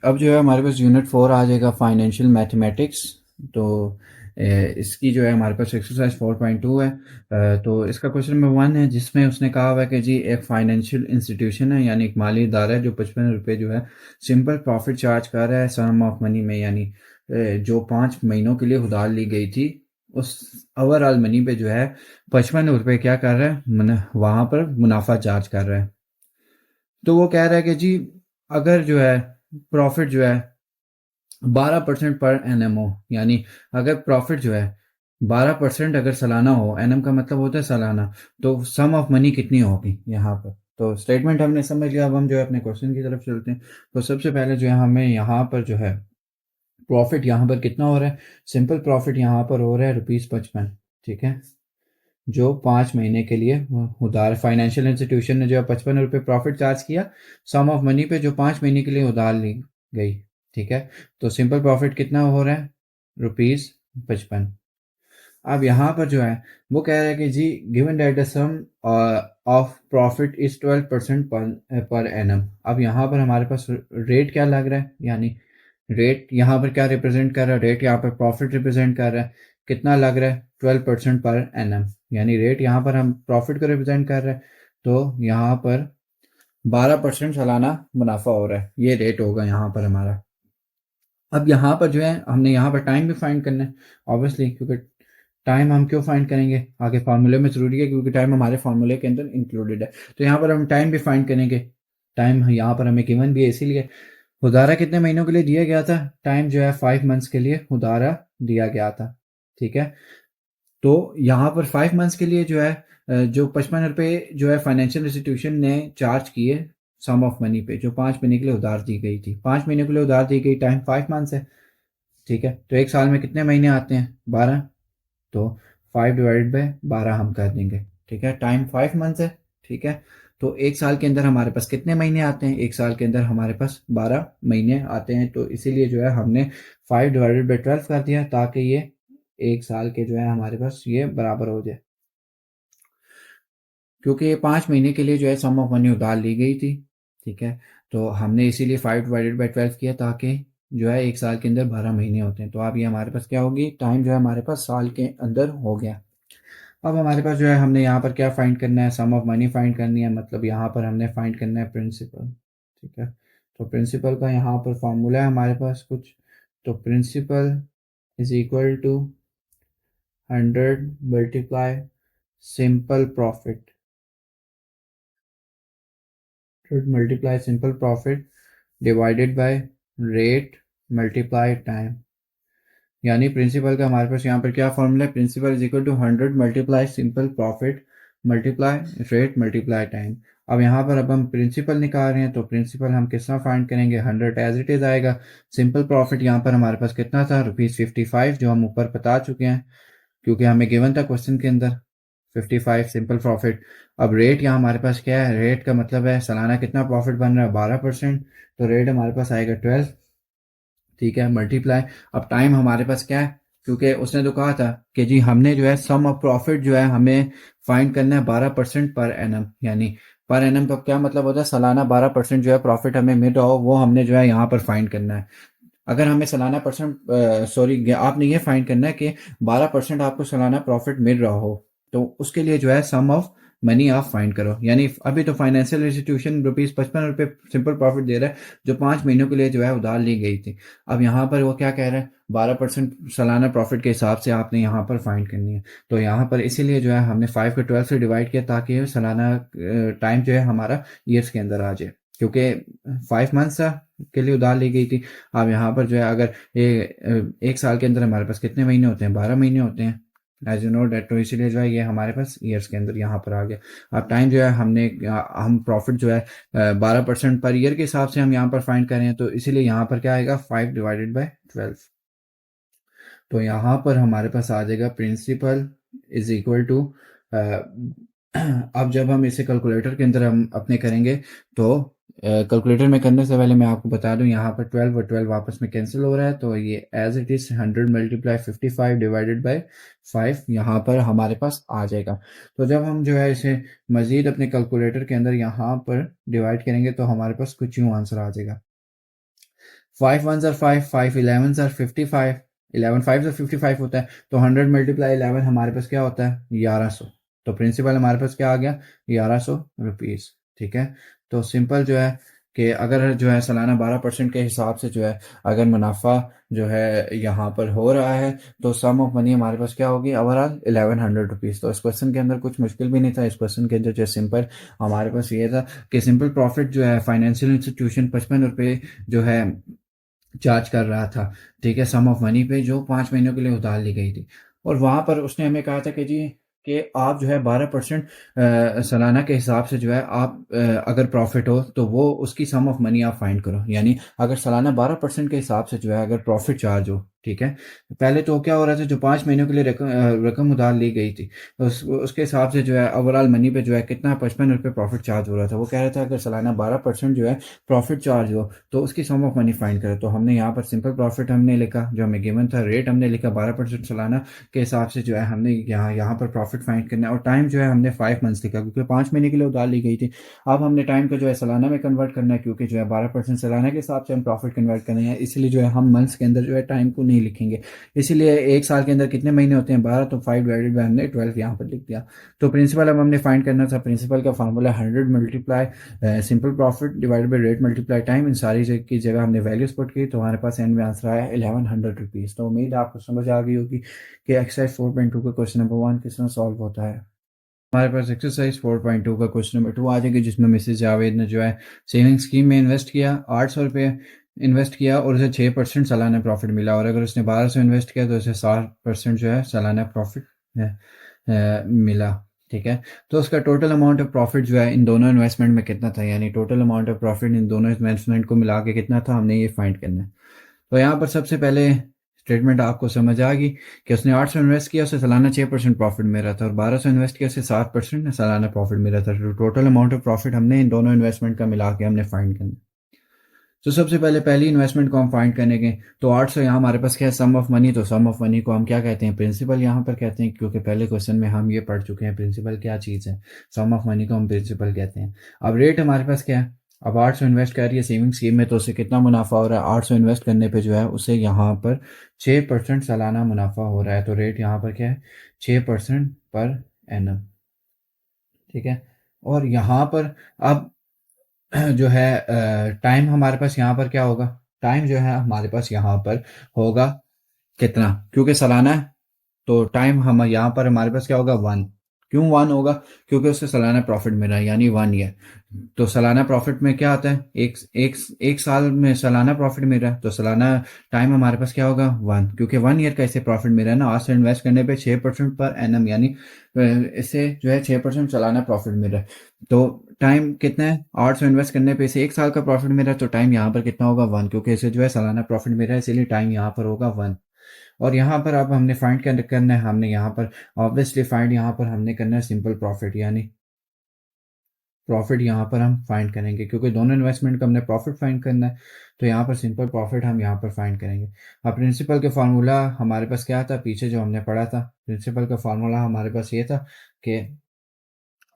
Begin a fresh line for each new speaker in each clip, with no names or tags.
अब जो है हमारे पास यूनिट 4 आ जाएगा फाइनेंशियल मैथमेटिक्स। तो इसकी जो है हमारे पास एक्सरसाइज 4.2 है। तो इसका क्वेश्चन नंबर 1 है जिसमें उसने कहा हुआ है कि जी एक फाइनेंशियल इंस्टीट्यूशन है यानी एक माली इदारा है जो 55 रुपये जो है सिंपल प्रॉफिट चार्ज कर रहा है सम ऑफ मनी में, यानी जो 5 महीनों के लिए उधार ली गई थी उस ओवरऑल मनी पे जो है 55 रुपये क्या कर रहा है, वहाँ पर मुनाफा चार्ज कर रहा है। तो वो कह रहा है कि जी अगर जो है प्रॉफिट जो है 12% पर एनएम हो, यानी अगर प्रॉफिट जो है 12% अगर सालाना हो, एनएम का मतलब होता है सालाना, तो सम ऑफ मनी कितनी होगी यहाँ पर। तो स्टेटमेंट हमने समझ लिया, अब हम जो है अपने क्वेश्चन की तरफ चलते हैं। तो सबसे पहले जो है हमें यहाँ पर जो है प्रॉफिट यहाँ पर कितना हो रहा है, सिंपल प्रॉफिट यहाँ पर हो रहा है ₹55। ठीक है, जो 5 महीने के लिए उधार फाइनेंशियल इंस्टीट्यूशन ने जो है 55 रुपये प्रॉफिट चार्ज किया सम ऑफ मनी पे जो 5 महीने के लिए उधार ली गई। ठीक है, तो सिंपल प्रॉफिट कितना हो रहा है, ₹55। अब यहाँ पर जो है वो कह रहा है कि जी given that the sum of profit is 12% per annum. अब यहाँ पर हमारे पास रेट क्या लग रहा है, यानी रेट यहाँ पर क्या रिप्रेजेंट कर रहा है, रेट यहाँ पर प्रॉफिट रिप्रेजेंट कर रहा है, कितना लग रहा है 12% पर एनम, यानी रेट यहाँ पर हम प्रॉफिट को रिप्रेजेंट कर रहे हैं। तो यहाँ पर 12% सालाना मुनाफा हो रहा है, ये रेट होगा यहाँ पर हमारा। अब यहाँ पर जो है हमने यहाँ पर टाइम भी फाइंड करना है ऑब्वियसली, क्योंकि टाइम हम क्यों फाइंड करेंगे, आगे फार्मूले में ज़रूरी है क्योंकि टाइम हमारे फार्मूले के अंदर इंक्लूडेड है। तो यहाँ पर हम टाइम भी फाइंड करेंगे। टाइम यहाँ पर हमें गिवन भी है, इसीलिए उधारा कितने महीनों के लिए दिया गया था, टाइम जो है 5 मंथ्स के लिए उधारा दिया गया था। ठीक है, तो यहाँ पर 5 मंथ्स के लिए जो है जो 55 रुपये जो है फाइनेंशियल इंस्टीट्यूशन ने चार्ज किए सम ऑफ मनी पे, जो 5 महीने के लिए उधार दी गई थी, 5 महीने के लिए उधार दी गई, टाइम 5 मंथ्स है। ठीक है, तो एक साल में कितने महीने आते हैं, 12। तो 5/12 हम कर देंगे। ठीक है, टाइम 5 मंथ्स है। ठीक है, तो एक साल के अंदर हमारे पास कितने महीने आते हैं, एक साल के अंदर हमारे पास 12 महीने आते हैं। तो इसीलिए जो है हमने 5/12 कर दिया ताकि ये एक साल के जो है हमारे पास ये बराबर हो जाए, क्योंकि ये 5 महीने के लिए जो है सम ऑफ मनी उधार ली गई थी। ठीक है, तो हमने इसीलिए 5/12 किया ताकि जो है एक साल के अंदर 12 महीने होते हैं। तो अब ये हमारे पास क्या होगी, टाइम जो है हमारे पास साल के अंदर हो गया। अब हमारे पास जो है हमने यहाँ पर क्या फाइंड करना है, सम ऑफ मनी फाइंड करनी है, मतलब यहाँ पर हमने फाइंड करना है प्रिंसिपल। ठीक है, तो प्रिंसिपल का यहाँ पर फॉर्मूला है हमारे पास कुछ। तो principal is equal to 100 × simple profit, multiply simple profit divided by rate multiply time. यानी प्रिंसिपल का हमारे पास यहाँ पर क्या फॉर्मूला है, principal is equal to 100 × simple profit multiply rate multiply time. अब यहाँ पर अब हम प्रिंसिपल निकाल रहे हैं, तो प्रिंसिपल हम किस तरह फाइंड करेंगे, 100 एज इट इज़ आएगा। सिंपल प्रॉफिट यहाँ पर हमारे पास कितना था, ₹55, जो हम ऊपर बता चुके हैं क्योंकि हमें गिवन था क्वेश्चन के अंदर 55 सिंपल प्रॉफिट। अब रेट यहाँ हमारे पास क्या है, रेट का मतलब है सालाना कितना प्रॉफिट बन रहा है, 12%। तो रेट हमारे पास आएगा 12। ठीक है, मल्टीप्लाई। अब टाइम हमारे पास क्या है, क्योंकि उसने तो कहा था कि जी हमने जो है सम ऑफ प्रॉफिट जो है हमें फाइंड करना है 12% पर एनम, यानी पर एनम का क्या मतलब होता है, सालाना 12% जो है प्रॉफिट हमें मिल रहा हो वो हमने जो है यहाँ पर फाइंड करना है। अगर हमें सालाना परसेंट सॉरी आपने ये फाइंड करना है कि 12% आपको सालाना प्रॉफिट मिल रहा हो, तो उसके लिए जो है सम ऑफ मनी आप फाइंड करो। यानी अभी तो फाइनेंशियल इंस्टीट्यूशन ₹55 सिंपल प्रॉफिट दे रहा है जो 5 महीनों के लिए जो है उधार ली गई थी। अब यहाँ पर वो क्या कह रहा है, 12% सालाना प्रॉफिट के हिसाब से आपने यहाँ पर फाइंड करनी है। तो यहाँ पर इसीलिए जो है हमने 5 को 12 से डिवाइड किया ताकि सालाना टाइम जो है हमारा ईयर्स के अंदर आ जाए, क्योंकि 5 मंथ्स के लिए उधार ली गई थी। अब यहाँ पर जो है अगर एक साल के अंदर हमारे पास कितने महीने होते हैं, 12 महीने होते हैं एज यू नो डेट। तो इसीलिए जो है ये हमारे पास ईयर्स के अंदर यहाँ पर आ गया। अब टाइम जो है हम प्रॉफिट जो है 12% पर ईयर के हिसाब से हम यहाँ पर फाइंड करें, तो इसीलिए यहाँ पर क्या आएगा, 5/12। तो यहाँ पर हमारे पास आ जाएगा प्रिंसिपल इज इक्वल टू, अब जब हम इसे कैलकुलेटर के अंदर हम अपने करेंगे तो कैलकुलेटर में करने से पहले मैं आपको बता दूं यहाँ पर 12 और 12 आपस में कैंसिल हो रहा है, तो ये as it is 100 × 55 divided by 5 यहाँ पर हमारे पास आ जाएगा। तो जब हम जो है इसे मजीद अपने कैलकुलेटर के अंदर यहाँ पर डिवाइड करेंगे तो हमारे पास कुछ यूँ आंसर आ जाएगा, 5 1 आर 5, 5 11 आर 55, 11 5 आर 55 होता है, तो 100 मल्टीप्लाई 11 हमारे पास क्या होता है 1100। तो प्रिंसिपल हमारे पास क्या आ गया 1100 रुपीज़। ठीक है, तो सिंपल जो है कि अगर जो है सालाना 12% के हिसाब से जो है अगर मुनाफा जो है यहाँ पर हो रहा है तो सम ऑफ मनी हमारे पास क्या होगी ओवरऑल 1100 रुपीज़। तो इस क्वेश्चन के अंदर कुछ मुश्किल भी नहीं था। इस क्वेश्चन के अंदर जो सिंपल हमारे पास ये था कि सिंपल प्रॉफिट जो है फाइनेंशियल इंस्टीट्यूशन 55 रुपये जो है चार्ज कर रहा था, ठीक है, सम ऑफ मनी पे जो 5 महीनों के लिए उधार ली गई थी। और वहाँ पर उसने हमें कहा था कि जी कि आप जो है 12% सालाना के हिसाब से जो है आप अगर प्रॉफिट हो तो वो उसकी सम ऑफ मनी आप फाइंड करो। यानी अगर सालाना 12% के हिसाब से जो है अगर प्रॉफिट चार्ज हो, ठीक है, पहले तो क्या हो रहा था जो 5 महीनों के लिए रकम उधार ली गई थी उसके हिसाब से जो है ओवरऑल मनी पे जो है कितना 55 रुपये प्रॉफिट चार्ज हो रहा था। वो कह रहा था अगर सालाना 12% जो है प्रॉफिट चार्ज हो तो उसकी सम ऑफ मनी फाइंड करें। तो हमने यहाँ पर सिंपल प्रॉफिट हमने लिखा, जो हमें गिवन था रेट हमने लिखा 12% सालाना के हिसाब से जो है हमने यहाँ पर प्रॉफिट फाइंड करना है। और टाइम जो है हमने 5 मंथ्स लिखा क्योंकि 5 महीने के लिए उधार ली गई थी। अब हमने टाइम को जो है सालाना में कन्वर्ट करना है क्योंकि जो है 12% सालाना के हिसाब से हम प्रॉफिट कन्वर्ट करना है, इसलिए जो है हम मंथ्स के अंदर जो है टाइम को नहीं लिखेंगे। इसीलिए एक साल के अंदर कितने महीने होते हैं 12, तो 5 डिवाइडेड बाय हमने 12 यहाँ पर लिख दिया। तो प्रिंसिपल अब हमने फाइंड करना था। प्रिंसिपल का formula 100 multiply simple profit divided by rate multiply time. इन सारी की जगह हमने वैल्यूज पुट की तो हमारे पास एंड में आंसर आया 1100 रुपीज़। तो उम्मीद है आपको समझ आ गई होगी कि एक्सरसाइज 4.2 का क्वेश्चन नंबर 1 किस तरह सॉल्व होता है। हमारे पास एक्सरसाइज 4.2 का क्वेश्चन नंबर 2 आ जाएगी जिसमें मिसेज जावेद ने जो है सेविंग स्कीम में इन्वेस्ट किया, 800 रुपये इन्वेस्ट किया और उसे 6% सालाना प्रॉफिट मिला। और अगर उसने 1200 इन्वेस्ट किया तो उसे 60% जो है सालाना प्रॉफिट मिला। ठीक है, तो उसका टोटल अमाउंट ऑफ प्रॉफिट जो है इन दोनों इन्वेस्टमेंट में कितना था, यानी total amount of profit in दोनों इन्वेस्टमेंट को मिला के कितना था, हमने ये फाइंड करना है। तो यहाँ पर सबसे पहले स्टेटमेंट आपको समझ आ गई कि उसने 800 इन्वेस्ट किया, उसे सालाना 6% प्रॉफिट मिल रहा था, और 1200 इन्वेस्ट किया, उसे 7% सालाना प्रॉफिट मिल रहा था। तो टोटल अमाउंट ऑफ प्रॉफिट हमने इन दोनों इन्वेस्टमेंट का मिला के हमने फाइंड करना। तो सबसे पहले पहली इन्वेस्टमेंट को हम फाइंड करने के, तो 800 यहाँ हमारे पास क्या है सम ऑफ मनी। तो सम ऑफ मनी को हम क्या कहते हैं प्रिंसिपल यहाँ पर कहते हैं, क्योंकि पहले क्वेश्चन में हम ये पढ़ चुके हैं प्रिंसिपल क्या चीज़ है। सम ऑफ मनी को हम प्रिंसिपल कहते हैं। अब रेट हमारे पास क्या है, अब 800 इन्वेस्ट कर रही है सेविंग स्कीम में तो उसे कितना मुनाफा हो रहा है, 800 इन्वेस्ट करने पे जो है उसे यहाँ पर 6% सालाना मुनाफा हो रहा है। तो रेट यहाँ पर क्या है 6% पर एनम। ठीक है, और यहाँ पर अब जो है टाइम हमारे पास यहाँ पर क्या होगा, टाइम जो है हमारे पास यहाँ पर होगा कितना, क्योंकि सालाना है तो टाइम हम यहाँ पर हमारे पास क्या होगा 1। क्यों 1 होगा, क्योंकि उससे सालाना प्रॉफिट मिल रहा है यानी 1 ईयर। तो सालाना प्रॉफिट में क्या आता है एक साल में सालाना प्रॉफिट मिल रहा है, तो सालाना टाइम हमारे पास क्या होगा 1, क्योंकि 1 ईयर का इसे प्रॉफिट मिल रहा है ना। आज से इन्वेस्ट करने पे 6% पर एनम, यानी इससे जो है 6% सालाना प्रॉफिट मिल रहा है। तो टाइम कितना है 800 इन्वेस्ट करने पे इसे एक साल का प्रॉफिट मिल रहा है, तो टाइम यहाँ पर कितना होगा 1, क्योंकि इसे जो है सालाना प्रॉफिट मिल रहा है इसीलिए टाइम यहाँ पर होगा 1। और यहाँ पर अब हमने फाइंड करना है, हमने यहाँ पर ऑब्वियसली फाइंड यहाँ पर हमने करना है सिंपल प्रॉफिट, यानी प्रॉफिट यहाँ पर हम फाइंड करेंगे क्योंकि दोनों इन्वेस्टमेंट का हमने प्रॉफिट फाइंड करना है। तो यहाँ पर सिंपल प्रॉफिट हम यहाँ पर फाइंड करेंगे। अब प्रिंसिपल के फार्मूला हमारे पास क्या था, पीछे जो हमने पढ़ा था प्रिंसिपल का फार्मूला हमारे पास ये था कि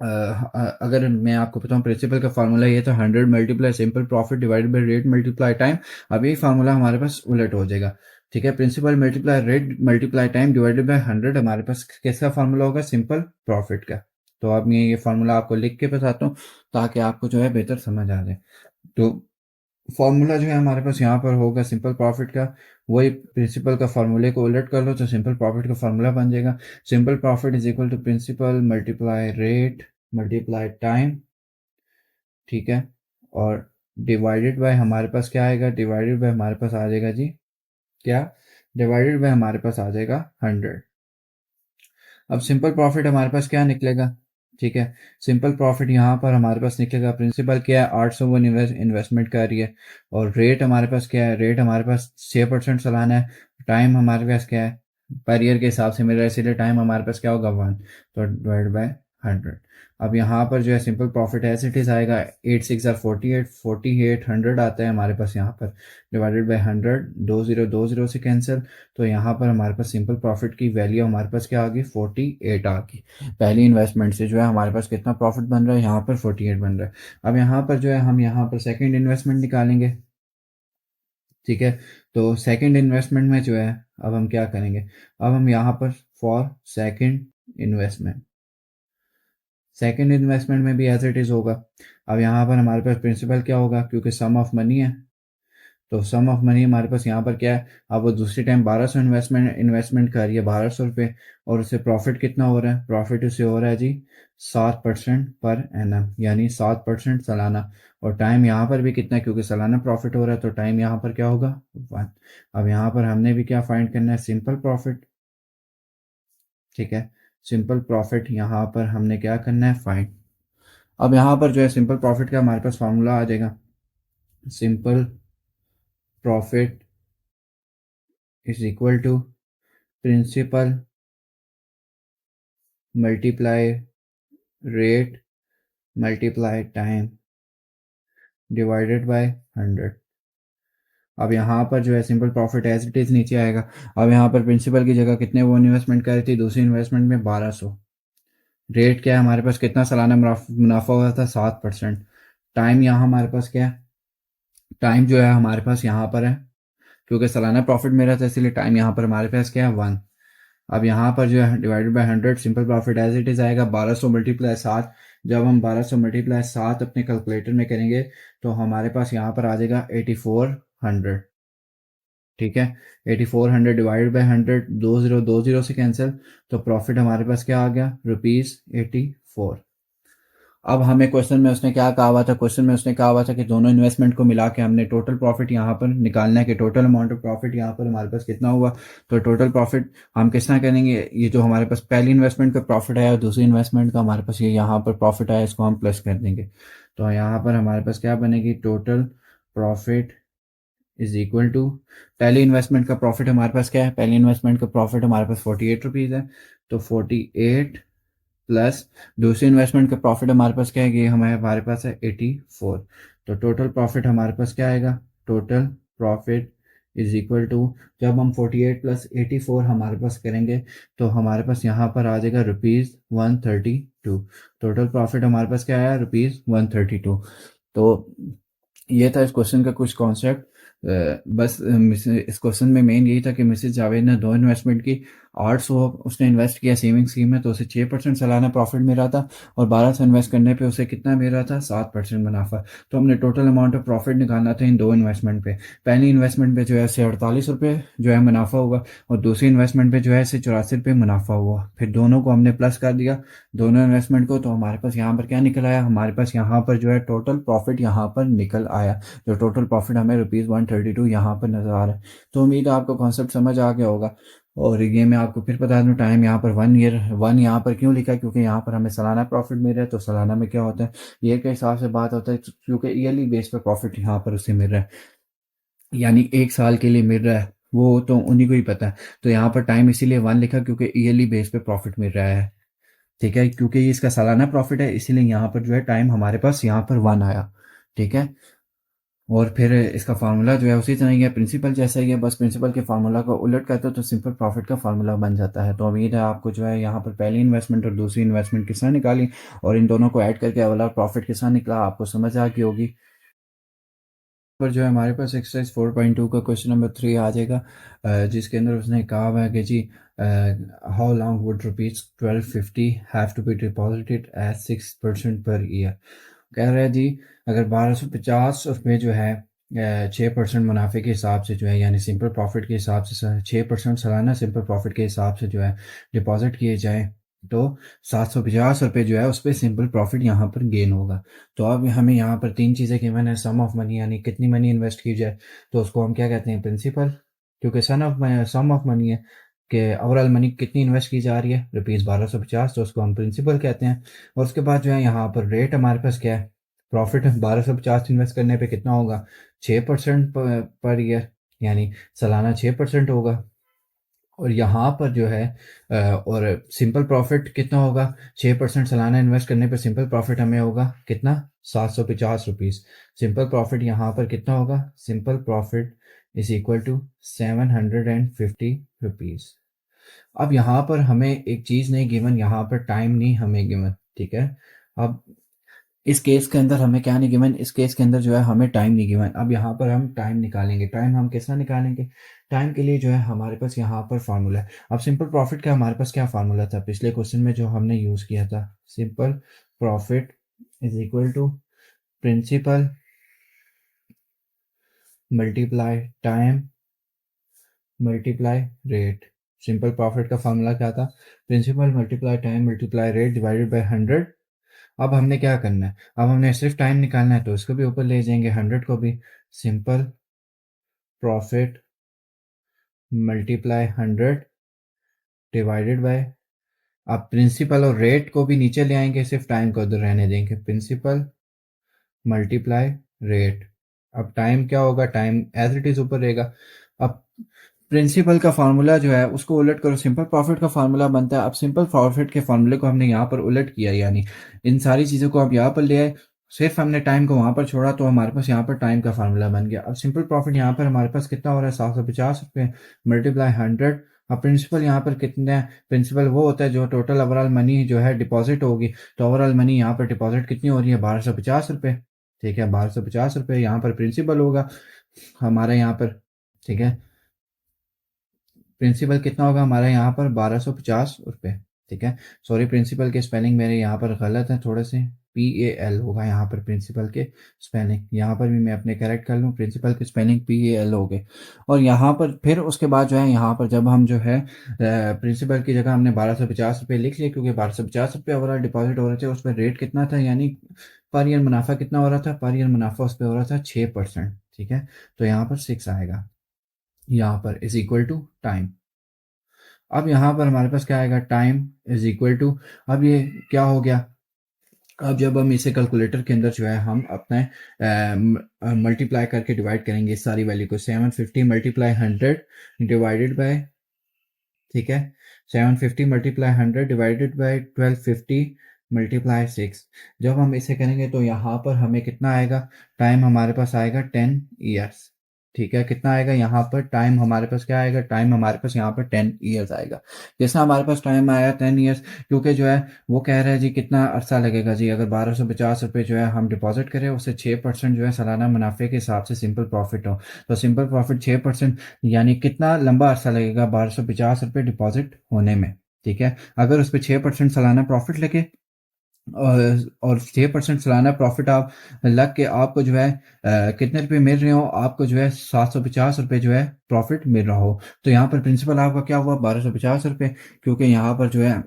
अगर मैं आपको बताऊं प्रिंसिपल का फार्मूला ये था 100 multiply simple profit divided by rate multiply time. अब ये फार्मूला हमारे पास उलट हो जाएगा। ठीक है, principal multiply rate multiply time divided by 100 हमारे पास किसका फार्मूला होगा सिंपल प्रॉफिट का। तो अब मैं ये फार्मूला आपको लिख के बताता हूँ ताकि आपको जो है बेहतर समझ आ जाए। तो फॉर्मूला जो है हमारे पास यहाँ पर होगा सिंपल प्रॉफिट का, वही प्रिंसिपल का फार्मूले को उलट कर लो तो सिंपल प्रॉफिट का फार्मूला बन जाएगा। Simple profit is equal to principal multiply rate multiply time. ठीक है, और डिवाइडेड बाय हमारे पास क्या आएगा, डिवाइडेड बाय हमारे पास आ जाएगा जी क्या, डिवाइडेड बाय हमारे पास आ जाएगा 100। अब सिंपल प्रॉफिट हमारे पास क्या निकलेगा, ठीक है, सिंपल प्रॉफिट यहाँ पर हमारे पास निकलेगा प्रिंसिपल क्या है 800 वन इन्वेस्टमेंट कर रही है, और रेट हमारे पास क्या है, रेट हमारे पास 6% सालाना है। टाइम हमारे पास क्या है पर ईयर के हिसाब से मिल रहा है इसीलिए टाइम हमारे पास क्या होगा 1, तो डिवाइड बाय 100। अब यहाँ पर जो है simple profit as it is आएगा 8 6 आर 48, 48 100 आता है हमारे पास यहाँ पर डिवाइडेड बाय 100, 2 0 से कैंसिल। तो यहाँ पर हमारे पास सिंपल प्रॉफिट की वैल्यू हमारे पास क्या आ गई 48 आ गई। पहली इन्वेस्टमेंट से जो है हमारे पास कितना प्रॉफिट बन रहा है यहाँ पर 48 बन रहा है। अब यहाँ पर जो है हम यहाँ पर सेकंड इन्वेस्टमेंट निकालेंगे। ठीक है। तो सेकंड इन्वेस्टमेंट में जो है अब हम क्या करेंगे, अब हम यहाँ पर for second investment, second investment में भी एज इट इज़ होगा। अब यहाँ पर हमारे पास प्रिंसिपल क्या होगा, क्योंकि सम ऑफ मनी है, तो सम ऑफ मनी हमारे पास यहाँ पर क्या है, अब वो दूसरी टाइम 1200 इन्वेस्टमेंट कर रही है, 1200 रुपये, और उससे प्रॉफिट कितना हो रहा है, प्रॉफिट उसे हो रहा है जी 7% पर एनम, यानी 7% सालाना। और टाइम यहाँ पर भी कितना है, क्योंकि सालाना प्रॉफिट हो रहा है, तो टाइम यहाँ पर क्या होगा 1। अब यहाँ पर हमने भी क्या फाइंड करना है, सिंपल प्रॉफिट। ठीक है, सिंपल प्रॉफिट यहाँ पर हमने क्या करना है, फाइंड। अब यहाँ पर जो है सिंपल प्रॉफिट का हमारे पास फार्मूला आ जाएगा, simple profit is equal to principal multiply rate multiply time divided by 100। अब यहाँ पर जो है simple profit as it is नीचे आएगा। अब यहाँ पर प्रिंसिपल की जगह कितने वो इन्वेस्टमेंट करी थी, दूसरी इन्वेस्टमेंट में 1200। रेट क्या है हमारे पास, कितना सालाना मुनाफा हुआ था, 7%। टाइम यहाँ हमारे पास क्या है, टाइम जो है हमारे पास यहाँ पर है, क्योंकि सालाना प्रॉफिट मेरा था इसलिए टाइम यहाँ पर हमारे पास क्या है 1। अब यहाँ पर जो है divided by 100, simple profit as it is आएगा 1200 मल्टीप्लाई 7। जब हम 1200 मल्टीप्लाई 7 अपने कैलकुलेटर में करेंगे तो हमारे पास यहाँ पर आ जाएगा 8400। ठीक है, 8400 डिवाइडेड बाय 100, 20 से कैंसिल, तो प्रॉफिट हमारे पास क्या आ गया, ₹84। अब हमें क्वेश्चन में उसने क्या कहा हुआ था, क्वेश्चन में उसने कहा हुआ था कि दोनों इन्वेस्टमेंट को मिला के हमने टोटल प्रॉफिट यहाँ पर निकालना है, कि टोटल अमाउंट ऑफ प्रॉफिट यहाँ पर हमारे पास कितना हुआ। तो टोटल प्रॉफिट हम किस तरह करेंगे, ये जो हमारे पास पहली इन्वेस्टमेंट का प्रॉफिट आया और दूसरी इन्वेस्टमेंट का हमारे पास ये यहाँ पर प्रॉफिट आया, इसको हम प्लस कर देंगे। तो यहाँ पर हमारे पास क्या बनेगी, total profit is equal to, पहली इन्वेस्टमेंट का प्रॉफिट हमारे पास क्या है, पहली इन्वेस्टमेंट का प्रॉफिट हमारे पास ₹48 है, तो 48 प्लस दूसरी इन्वेस्टमेंट का प्रॉफिट हमारे पास क्या है, ये हमारे पास है 84। तो टोटल प्रॉफिट हमारे पास क्या आएगा, total profit is equal to, जब हम 48 प्लस 84 हमारे पास करेंगे तो हमारे पास यहाँ पर आ जाएगा ₹132। टोटल प्रॉफिट हमारे पास क्या आया, ₹132। तो ये था इस क्वेश्चन का कुछ कॉन्सेप्ट। बस इस क्वेश्चन में मेन यही था कि मिसेस जावेद ने दो इन्वेस्टमेंट की, 800 उसने इन्वेस्ट किया सेविंग स्कीम में, तो उसे 6% सालाना प्रॉफिट मिल रहा था, और 1200 इन्वेस्ट करने पे उसे कितना मिल रहा था, 7% मुनाफा। तो हमने टोटल अमाउंट ऑफ प्रॉफिट निकालना था इन दो इन्वेस्टमेंट पे। पहली इन्वेस्टमेंट पे जो है इसे ₹48 जो है मुनाफा हुआ, और दूसरी इन्वेस्टमेंट पे जो है इसे ₹84 मुनाफा हुआ। फिर दोनों को हमने प्लस कर दिया, दोनों इन्वेस्टमेंट को, तो हमारे पास यहाँ पर क्या निकल आया, हमारे पास यहाँ पर जो है टोटल प्रॉफिट यहाँ पर निकल आया। जो टोटल प्रॉफिट हमें ₹132 यहाँ पर नज़र आ रहा है। तो उम्मीद है आपको कॉन्सेप्ट समझ आ गया होगा। और ये मैं आपको फिर बता दूं, टाइम यहाँ पर 1 ईयर, 1 यहाँ पर क्यों लिखा है, क्योंकि यहाँ पर हमें सालाना प्रॉफिट मिल रहा है। तो सालाना में क्या होता है, ईयर के हिसाब से बात होता है, क्योंकि ईयरली बेस पर प्रॉफिट यहाँ पर उसे मिल रहा है, यानी 1 साल के लिए मिल रहा है, वो तो उन्हीं को ही पता है। तो यहाँ पर टाइम इसीलिए 1 लिखा, क्योंकि ईयरली बेस पे प्रॉफिट मिल रहा है। ठीक है, क्योंकि ये इसका सालाना प्रॉफिट है, इसीलिए यहाँ पर जो है टाइम हमारे पास यहाँ पर 1 आया। ठीक है, और फिर इसका फार्मूला जो है उसी तरह ही है, प्रिंसिपल जैसा ही है, बस प्रिंसिपल के फार्मूला को उलट करते हो तो सिंपल प्रॉफिट का फार्मूला बन जाता है। तो उम्मीद है आपको जो है यहाँ पर पहली इन्वेस्टमेंट और दूसरी इन्वेस्टमेंट किस तरह निकाली, और इन दोनों को ऐड करके अगला प्रॉफिट किस तरह निकला, आपको समझ आ गई होगी। पर जो है हमारे पास एक्सरसाइज 4.2 का क्वेश्चन नंबर 3 आ जाएगा, जिसके अंदर उसने कहा हुआ है कि जी how long would ₹1250 have to be deposited at 6% per year. कह रहा है जी, अगर ₹1250 जो है 6% मुनाफे के हिसाब से जो है, यानी सिंपल प्रॉफिट के हिसाब से 6% सालाना सिंपल प्रॉफिट के हिसाब से जो है डिपॉजिट किए जाए, तो ₹750 जो है उस पर सिंपल प्रॉफिट यहाँ पर गेन होगा। तो अब हमें यहाँ पर तीन चीज़ें गिवन है, सम ऑफ मनी यानी कितनी मनी इन्वेस्ट की जाए, तो उसको हम क्या कहते हैं, प्रिंसिपल, क्योंकि सम ऑफ मनी है कि ओवरऑल मनी कितनी इन्वेस्ट की जा रही है, ₹1250, तो उसको हम प्रिंसिपल कहते हैं। और उसके बाद जो है यहाँ पर रेट हमारे पास क्या है, प्रॉफिट 1250 इन्वेस्ट करने पे कितना होगा, 6% पर ईयर, यानी सालाना 6% होगा। और यहाँ पर जो है और सिंपल प्रॉफिट कितना होगा, 6% सालाना इन्वेस्ट करने पर सिंपल प्रॉफिट हमें होगा कितना, ₹750। सिंपल प्रॉफिट यहाँ पर कितना होगा, simple profit is equal to ₹750। अब यहाँ पर हमें एक चीज़ नहीं गिवन, यहाँ पर टाइम नहीं हमें गिवन। ठीक है, अब इस केस के अंदर हमें क्या नहीं गिवन, इस केस के अंदर जो है हमें टाइम नहीं गिवन। अब यहाँ पर हम टाइम निकालेंगे। टाइम हम कैसा निकालेंगे? टाइम के लिए जो है हमारे पास यहाँ पर फार्मूला है। अब सिंपल प्रॉफिट का हमारे पास क्या फार्मूला था पिछले क्वेश्चन में जो हमने यूज़ किया था? Simple profit is equal to principal multiply time multiply rate. Simple profit का फार्मूला क्या था? Principal multiply time multiply rate divided by 100। अब हमने क्या करना है? अब हमने सिर्फ टाइम निकालना है तो इसको भी ऊपर ले जाएंगे, 100 को भी। Simple profit multiply 100 divided bye, अब प्रिंसिपल और रेट को भी नीचे ले आएंगे, सिर्फ टाइम को उधर रहने देंगे। Principal multiply rate. अब टाइम क्या होगा? टाइम एज इट इज ऊपर रहेगा। अब प्रिंसिपल का फार्मूला जो है उसको उलट करो, सिंपल प्रॉफिट का फार्मूला बनता है। अब सिंपल प्रॉफिट के फार्मूले को हमने यहाँ पर उलट किया, यानी इन सारी चीज़ों को आप यहाँ पर ले आए, सिर्फ हमने टाइम को वहाँ पर छोड़ा तो हमारे पास यहाँ पर टाइम का फार्मूला बन गया। अब सिंपल प्रॉफिट यहाँ पर हमारे पास कितना हो रहा है? 750 रुपये मल्टीप्लाई 100। अब प्रिंसिपल यहाँ पर कितने हैं? प्रिंसिपल वो होता है जो टोटल ओवरऑल मनी जो है डिपॉजिट होगी, तो ओवरऑल मनी यहाँ पर डिपॉजिट कितनी हो रही है? 1250 रुपये। ठीक है, 1250 रुपये यहाँ पर प्रिंसिपल होगा हमारा यहाँ पर। ठीक है, प्रिंसिपल कितना होगा हमारा यहाँ पर? 1250 रुपये। ठीक है, सॉरी प्रिंसिपल के स्पेलिंग मेरे यहाँ पर गलत है थोड़े से, PAL होगा यहाँ पर प्रिंसिपल के स्पेलिंग। यहाँ पर भी मैं अपने करेक्ट कर लूँ, प्रिंसिपल के स्पेलिंग PAL हो गए। और यहाँ पर फिर उसके बाद जो है यहाँ पर जब हम जो है प्रिंसिपल की जगह हमने 1250 रुपये लिख लिया, क्योंकि 1250 रुपये ओवरऑल डिपॉजिट हो रहे थे। उस पर रेट कितना था, यानी पर ईयर मुनाफा कितना हो रहा था? पर ईयर मुनाफा उस पर हो रहा था 6%। ठीक है, तो यहाँ पर 6 आएगा, यहाँ पर इज इक्वल टू टाइम। अब यहाँ पर हमारे पास क्या आएगा? टाइम इज इक्वल टू, अब ये क्या हो गया? अब जब हम इसे कैलकुलेटर के अंदर जो है हम अपने मल्टीप्लाई करके डिवाइड करेंगे इस सारी वैल्यू को, 750 मल्टीप्लाई 100 डिवाइडेड बाय, ठीक है, 750 मल्टीप्लाई 100 डिवाइडेड बाय 1250 मल्टीप्लाई 6। जब हम इसे करेंगे तो यहाँ पर हमें कितना आएगा? टाइम हमारे पास आएगा 10 ईयर्स। ठीक है, कितना आएगा यहाँ पर? टाइम हमारे पास क्या आएगा? टाइम हमारे पास यहाँ पर 10 ईयर्स आएगा। जैसा हमारे पास टाइम आया 10 ईयर्स, क्योंकि जो है वो कह रहा है जी कितना अरसा लगेगा जी, अगर 1250 रुपये जो है हम डिपॉजिट करें, उससे 6% जो है सालाना मुनाफे के हिसाब से सिंपल प्रॉफिट हो, तो सिंपल प्रॉफिट 6%, यानी कितना लंबा अरसा लगेगा 1250 रुपये डिपॉजिट होने में। ठीक है, अगर उस पर 6% सालाना प्रॉफिट लगे और 6% सालाना प्रॉफिट आप लग के आपको जो है कितने रुपए मिल रहे हो? आपको जो है 750 रुपये जो है प्रॉफिट मिल रहा हो, तो यहाँ पर प्रिंसिपल आपका क्या हुआ? 1250 रुपये, क्योंकि यहाँ पर जो है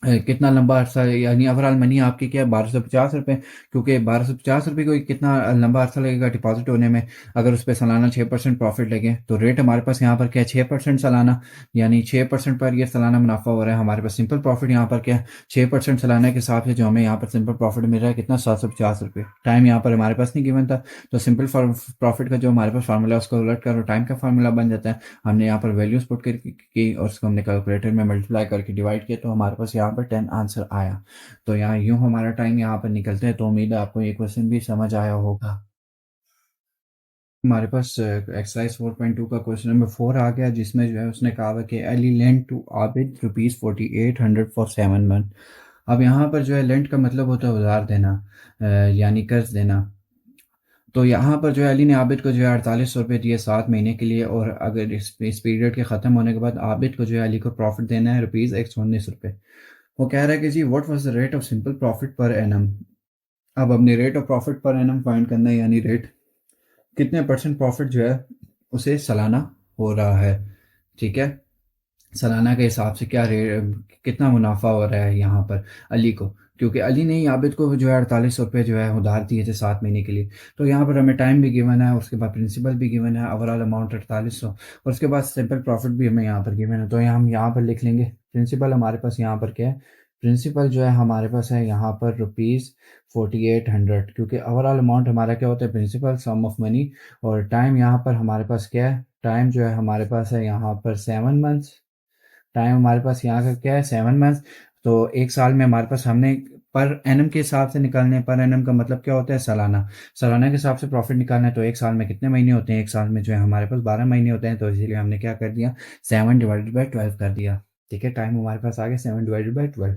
कितना लंबा अरसा, यानी ओवरऑल मनी आपकी क्या है? 1250 रुपये, क्योंकि 1250 रुपये को कितना लंबा अरसा लगेगा डिपॉजिट होने में। अगर उस पर सालाना 6% प्रॉफिट लगे तो रेट हमारे पास यहाँ पर क्या है? 6% सालाना, यानी 6% पर ये सालाना मुनाफा हो रहा है हमारे पास। सिंपल प्रॉफिट यहाँ पर क्या है? 6% सालाना के हिसाब से जो हमें यहाँ पर सिंपल प्रॉफिट मिल रहा है कितना? 750 रुपये। टाइम यहाँ पर हमारे पास नहीं गिवन था, तो सिंपल प्रॉफिट का जो हमारे पास फार्मूला है उसको उलट करो, टाइम का फार्मूला बन जाता है। हमने यहाँ पर वैल्यूज पुट करके की और उसको हमने कैलकुलेटर में मल्टीप्लाई करके डिवाइड किया, तो हमारे पास यहाँ पर 10 आंसर आया। तो यहाँ यूँ हमारा टाइम यहाँ पर निकलते हैं। तो उम्मीद है आपको ये क्वेश्चन भी समझ आया होगा। हमारे पास एक्सरसाइज 4.2 का क्वेश्चन नंबर 4 आ गया, जिसमें जो है उसने कहा हुआ कि Ellie lent to Abid ₹4800 for 7 month. अब यहाँ पर जो है लेंट का मतलब होता है उधार देना, यानी कर्ज देना। तो यहाँ पर जो है अली ने आबिद को जो है 4800 रुपये दिए 7 महीने के लिए, और अगर इस पीरियड के ख़त्म होने के बाद आबिद को जो है अली को प्रॉफिट देना है ₹119। वो कह रहा है कि जी what was the rate of simple profit per annum. अब अपने rate of profit per annum find करना है, यानी रेट कितने परसेंट प्रॉफिट जो है उसे सालाना हो रहा है। ठीक है, सालाना के हिसाब से क्या रेट, कितना मुनाफा हो रहा है यहाँ पर अली को, क्योंकि अली ने ही आबिद को जो है 4800 रुपये जो है उधार दिए थे 7 महीने के लिए। तो यहाँ पर हमें टाइम भी गिवन है, उसके बाद प्रिंसिपल भी गिवन है, ओवरऑल अमाउंट 4800, और उसके बाद सिंपल प्रॉफिट भी हमें यहाँ पर गिवन है। तो हम यहाँ पर लिख लेंगे प्रिंसिपल हमारे पास यहाँ पर क्या है? प्रिंसिपल जो है हमारे पास है यहाँ पर ₹4800, क्योंकि ओवरऑल अमाउंट हमारा क्या होता है? Principal sum of money. और टाइम यहाँ पर हमारे पास क्या है? टाइम जो है हमारे पास है यहाँ पर 7 मंथ्स। टाइम हमारे पास यहाँ का क्या है? 7 मंथ्स। तो एक साल में हमारे पास हमने पर एनम के हिसाब से निकालने हैं। पर एनम का मतलब क्या होता है? सालाना। सालाना के हिसाब से प्रॉफिट निकालना है, तो एक साल में कितने महीने होते हैं? एक साल में जो है हमारे पास 12 महीने होते हैं, तो इसीलिए हमने क्या कर दिया? 7 डिवाइडेड बाई 12 कर दिया। ठीक है, टाइम हमारे पास आ गया 7 डिवाइडेड बाई 12।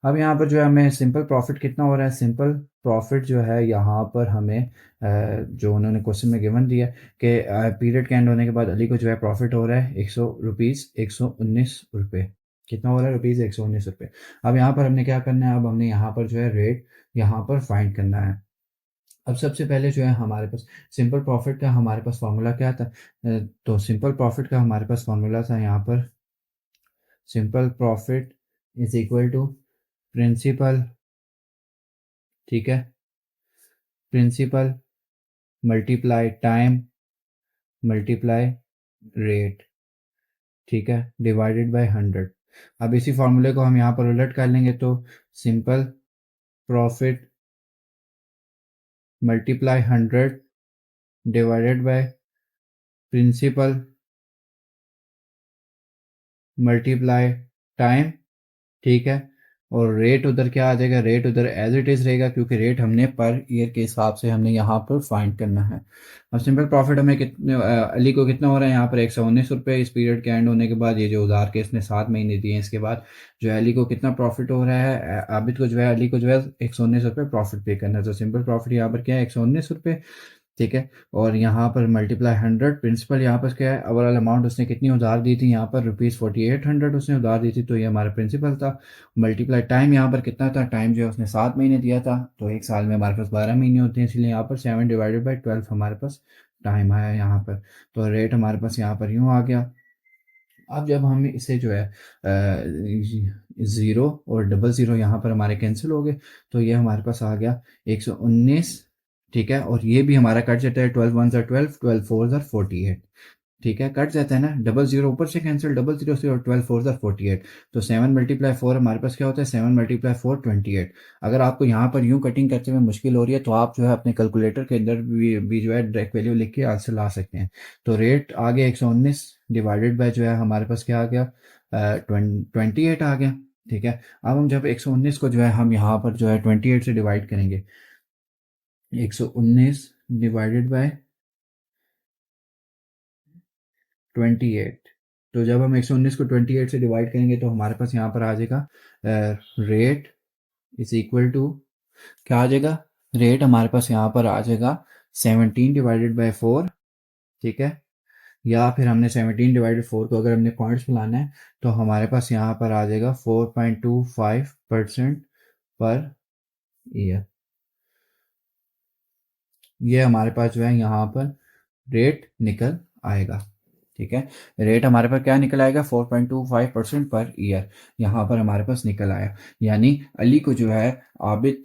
अब यहाँ पर जो है हमें सिंपल प्रॉफिट कितना हो रहा है, सिंपल प्रॉफिट जो है यहाँ पर हमें जो उन्होंने क्वेश्चन में गिवन दिया कि पीरियड के एंड होने के बाद अली को जो है प्रॉफिट हो रहा है ₹100 119 कितना हो रहा है, ₹119। अब यहाँ पर हमने क्या करना है, अब हमने यहाँ पर जो है रेट यहाँ पर फाइंड करना है। अब सबसे पहले जो है हमारे पास सिंपल प्रॉफिट का हमारे पास फार्मूला क्या था, तो सिंपल प्रॉफिट का हमारे पास फार्मूला था यहाँ पर, simple profit is equal to principal, ठीक है, principal multiply time multiply rate, ठीक है, डिवाइडेड बाय 100। अब इसी फार्मूले को हम यहाँ पर उलट कर लेंगे तो simple profit multiply 100 divided by principal multiply time, ठीक है, और रेट उधर क्या आ जाएगा, रेट उधर एज इट इज़ रहेगा क्योंकि रेट हमने पर ईयर के हिसाब से हमने यहाँ पर फाइंड करना है। अब सिंपल प्रॉफिट हमें कितने अली को कितना हो रहा है यहाँ पर ₹119 इस पीरियड के एंड होने के बाद, ये जो उधार के इसने 7 महीने दिए हैं इसके बाद जो है अली को कितना प्रॉफिट हो रहा है, आबिद को जो है अली को जो है ₹119 प्रॉफिट पे करना है। तो सिंपल प्रॉफिट यहाँ पर क्या है, ₹119, ठीक है, और यहाँ पर मल्टीप्लाई 100, प्रिंसिपल यहाँ पर क्या है, ओवरऑल अमाउंट उसने कितनी उधार दी थी यहाँ पर ₹4800 उसने उधार दी थी, तो ये हमारा प्रिंसिपल था। मल्टीप्लाई टाइम यहाँ पर कितना था, टाइम जो है उसने 7 महीने दिया था, तो एक साल में हमारे पास 12 महीने होते हैं, इसलिए यहाँ पर 7/12 हमारे पास टाइम आया यहाँ पर। तो रेट हमारे पास यहाँ पर यूँ आ गया। अब जब हम इसे जो है ज़ीरो और डबल ज़ीरो यहाँ पर हमारे कैंसिल हो गए, तो ये हमारे पास आ गया 119, ठीक है, और ये भी हमारा कट जाता है, 12 1 ज़ा 12, 12 4 ज़ा 48, ठीक है, कट जाता है ना, डबल जीरो ऊपर से कैंसिल, डबल जीरो से, और 12 4 ज़ा 48, तो 7 × 4 हमारे पास क्या होता है, 7 × 4 28। अगर आपको यहाँ पर यूँ कटिंग करते हुए मुश्किल हो रही है तो आप जो है अपने कैलकुलेटर के अंदर भी जो है डायरेक्ट वैल्यू लिख के आंसर ला सकते हैं। तो रेट आ गया 119 डिवाइडेड बाय जो है हमारे पास क्या आ गया, 28 आ गया, ठीक है। अब हम जब 119 को जो है हम यहाँ पर जो है 28 से डिवाइड करेंगे, 119 डिवाइडेड बाय 28, तो जब हम 119 को 28 से डिवाइड करेंगे तो हमारे पास यहाँ पर आ जाएगा रेट इज इक्वल टू, क्या आ जाएगा, रेट हमारे पास यहाँ पर आ जाएगा 17/4, ठीक है, या फिर हमने 17/4 को अगर हमने पॉइंट्स में लाना है तो हमारे पास यहाँ पर आ जाएगा 4.25% पर ईयर। ये हमारे पास जो है यहाँ पर रेट निकल आएगा, ठीक है, रेट हमारे पास क्या निकल आएगा, 4.25% पर ईयर यहाँ पर हमारे पास निकल आया। यानी अली को जो है आबिद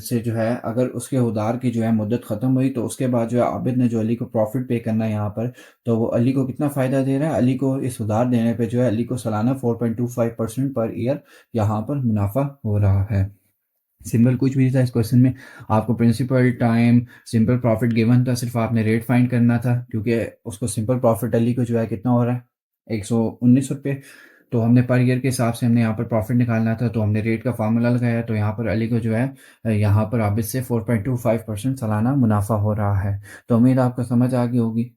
से जो है अगर उसके उधार की जो है मुद्दत ख़त्म हुई तो उसके बाद जो है आबिद ने जो अली को प्रॉफिट पे करना है यहाँ पर, तो वो अली को कितना फ़ायदा दे रहा है, अली को इस उधार देने पे जो है अली को सालाना 4.25% पर ईयर यहाँ पर मुनाफा हो रहा है। सिंपल कुछ भी नहीं था इस क्वेश्चन में, आपको principal time simple profit given था, सिर्फ आपने रेट फाइंड करना था क्योंकि उसको सिंपल प्रॉफिट अली को जो है कितना हो रहा है, ₹119, तो हमने पर ईयर के हिसाब से हमने यहाँ पर प्रॉफिट निकालना था, तो हमने रेट का फार्मूला लगाया, तो यहाँ पर अली को जो है यहाँ पर आबिद से 4.25% सालाना मुनाफा हो रहा है। तो उम्मीद आपको समझ आ गई होगी।